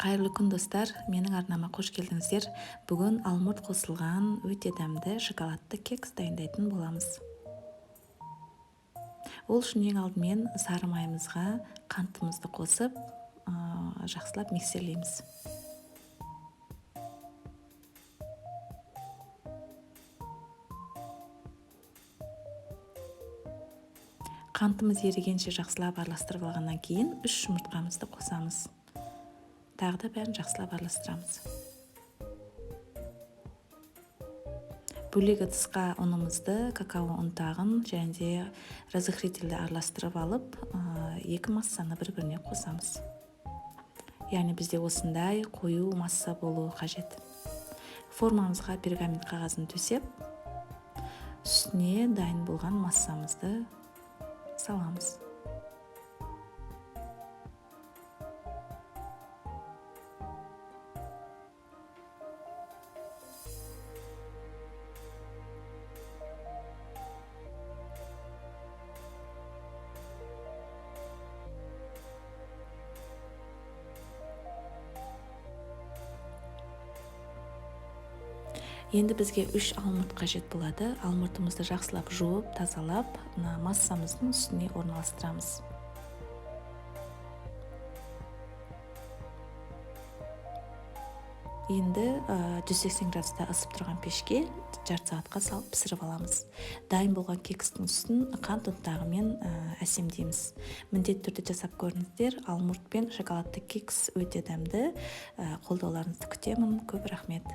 Қайырлы күн достар, менің арнама қош келдіңіздер. Бүгін алмұрт қосылған өте дәмді шоколадты кекс дайындайтын боламыз. Ол үшін ең алдымен сары майымызға қантымызды қосып, жақсылап миксерлейміз. Қантымыз ерігенше жақсылап араластырып алғаннан кейін 3 жұмыртқамызды қосамыз. Тағы да бәрін жақсылап араластырамыз. Бөлек ыдысқа ұнымызды, какао ұнтағын және разрыхлительді араластырып алып, екі массаны бір-біріне қосамыз. Яғни бізде осындай қою масса болуы қажет. Формамызға пергамент қағазын төсеп, үстіне дайын болған массамызды саламыз. Енді бізге 3 алмұрт қажет болады. Алмұртымызды жақсылап жуып, тазалап, массамыздың үстіне орналастырамыз. Енді 180 градуста ысып тұрған пешке жарты сағатқа салып пісіріп аламыз. Дайын болған кекстің үстін қант ұнтағымен әсемдейміз. Міндетті түрде жасап көріңіздер. Алмұрт пен шоколадты кекс өте дәмді. Қолдауларыңызды күтемін. Көп рахмет.